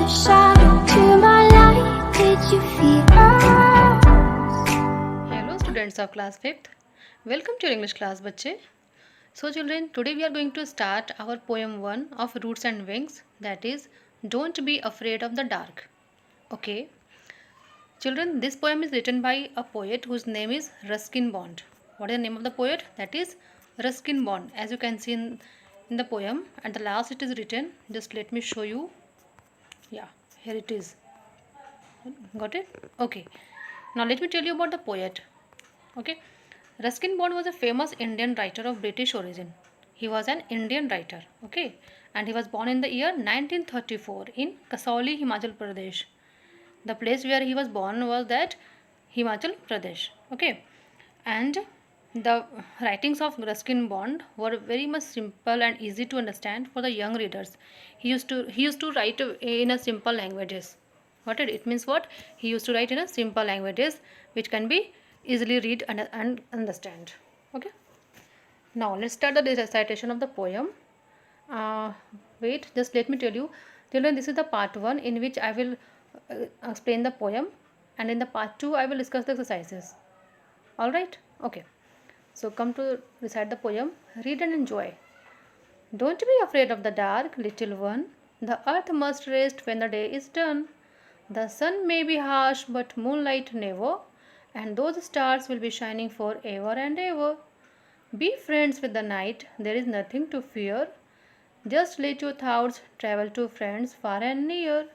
shadow to my light. Did you feel us? Hello students of class 5th. Welcome to your English class बच्चे. So children, today we are going to start our poem 1 of Roots and Wings, that is Don't Be Afraid of the Dark. Okay. Children, this poem is written by a poet whose name is Ruskin Bond. What is the name of the poet? That is Ruskin Bond. As you can see in the poem, at the last it is written. Just let me show you. Yeah, here it is. Got it? Okay. Now let me tell you about the poet. Okay. Ruskin Bond was a famous Indian writer of British origin. He was an Indian writer. Okay. And he was born in the year 1934 in Kasauli, Himachal Pradesh. The place where he was born was that Himachal Pradesh. Okay. And the writings of Ruskin Bond were very much simple and easy to understand for the young readers. He used to write in a simple languages. What it means? What he used to write in a simple languages which can be easily read and understand. Okay. Now let's start the recitation of the poem. Wait, just let me tell you. Children, this is the part 1 in which I will explain the poem, and in the part 2 I will discuss the exercises. Alright? Okay. So come to recite the poem. Read and enjoy. Don't be afraid of the dark, little one. The earth must rest when the day is done. The sun may be harsh, but moonlight never, and those stars will be shining forever and ever. Be friends with the night, there is nothing to fear. Just let your thoughts travel to friends far and near.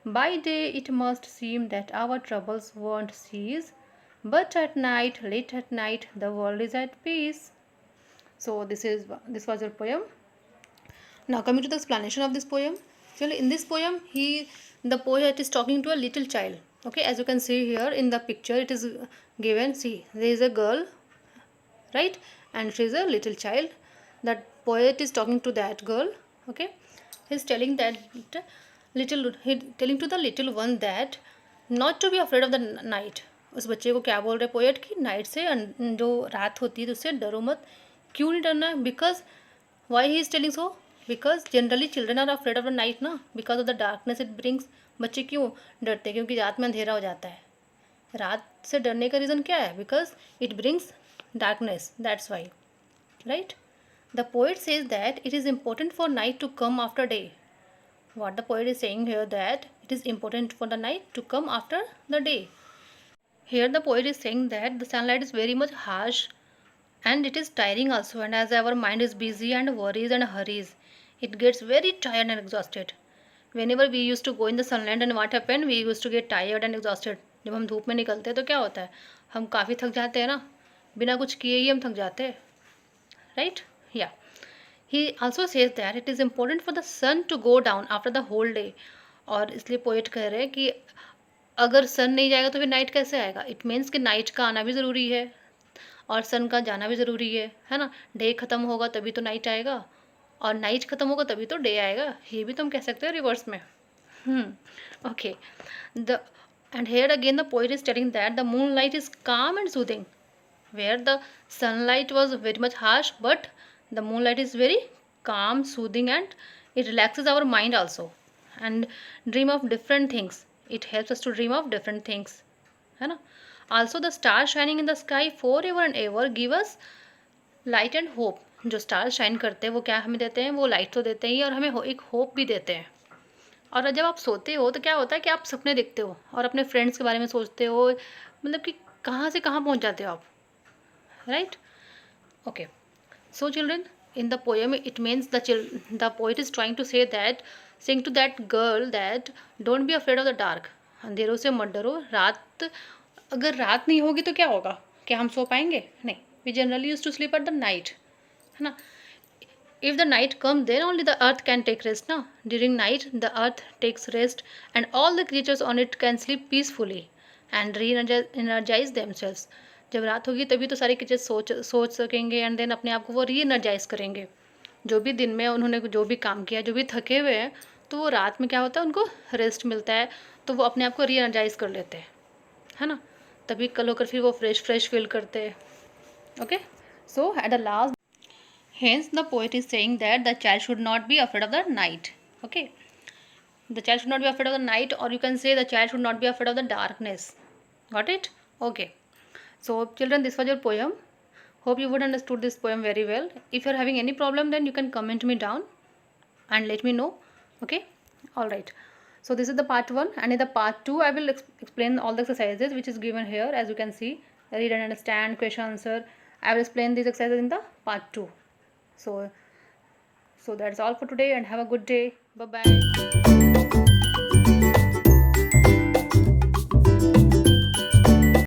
By day it must seem that our troubles won't cease, but at night, late at night, the world is at peace. So this was your poem. Now coming to the explanation of this poem. Actually, in this poem, the poet is talking to a little child. Okay, as you can see here in the picture, it is given. See, there is a girl, right, and she is a little child. That poet is talking to that girl. Okay, he's telling telling to the little one that not to be afraid of the night. उस बच्चे को क्या बोल रहे poet कि night से जो रात होती है तो उससे डरो मत. क्यों नहीं डरना? Because why he is telling so? Because generally children are afraid of the night ना, because of the darkness it brings. बच्चे क्यों डरते हैं? क्योंकि रात में अंधेरा हो जाता है. रात से डरने का रीज़न क्या है? Because it brings darkness, that's why, right? The poet says that it is important for night to come after day. What the poet is saying here, that it is important for the night to come after the day. Here the poet is saying that the sunlight is very much harsh and it is tiring also, and as our mind is busy and worries and hurries, it gets very tired and exhausted. Whenever we used to go in the sunlight, and what happened, we used to get tired and exhausted. जब हम धूप में निकलते हैं तो क्या होता है? हम काफ़ी थक जाते हैं ना, बिना कुछ किए ही हम थक जाते हैं, राइट? या he also says that it is important for the sun to go down after the whole day. और इसलिए पोएट कह रहे हैं कि अगर सन नहीं जाएगा तो फिर नाइट कैसे आएगा? इट मीन्स कि नाइट का आना भी ज़रूरी है और सन का जाना भी ज़रूरी है ना. डे ख़त्म होगा तभी तो नाइट आएगा, और नाइट ख़त्म होगा तभी तो डे आएगा. ये भी तो हम कह सकते हैं रिवर्स में. Okay. The and here again the poet is telling that the moonlight is calm and soothing, where the sunlight was very much harsh, but the moonlight is very calm, soothing, and it relaxes our mind also, and dream of different things. It helps us to dream of different things, है ना. Also the stars shining in the sky forever and ever give us light and hope. जो stars shine करते हैं वो क्या हमें देते हैं? वो light तो देते ही और हमें एक hope भी देते हैं. और जब आप सोते हो तो क्या होता है कि आप सपने देखते हो और अपने फ्रेंड्स के बारे में सोचते हो, मतलब कि कहाँ से कहाँ पहुँच जाते हो आप, right? Okay. So children, in the poem it means the poet is trying to saying to that girl that don't be afraid of the dark. अंधेरों से मत डरो. रात, अगर रात नहीं होगी तो क्या होगा? क्या हम सो पाएंगे? नहीं. We generally used to sleep at the night, है ना. If the night comes, then only the earth can take rest ना. During night the earth takes rest and all the creatures on it can sleep peacefully and re-energize themselves. जब रात होगी तभी तो सारे creatures सोच सकेंगे एंड देन अपने आप को वो री एनर्जाइज करेंगे. जो भी दिन में उन्होंने जो भी काम किया, जो भी थके हुए हैं, तो वो रात में क्या होता है, उनको रेस्ट मिलता है, तो वो अपने आप को री एनर्जाइज कर लेते हैं, है ना. तभी कल होकर फिर वो फ्रेश फील करते हैं. Okay. So at the last, hence the poet is saying that the child should not be afraid of the night. Okay. The child should not be afraid of the night, or you can say the child should not be afraid of the darkness. Got it? Okay. So children, this was your poem. Hope you would understood this poem very well. If you're having any problem, then you can comment me down and let me know. Okay, all right. So this is the part 1, and in the part 2 I will explain all the exercises which is given here. As you can see, read and understand, question answer. I will explain these exercises in the part 2. So that's all for today, and have a good day. Bye bye.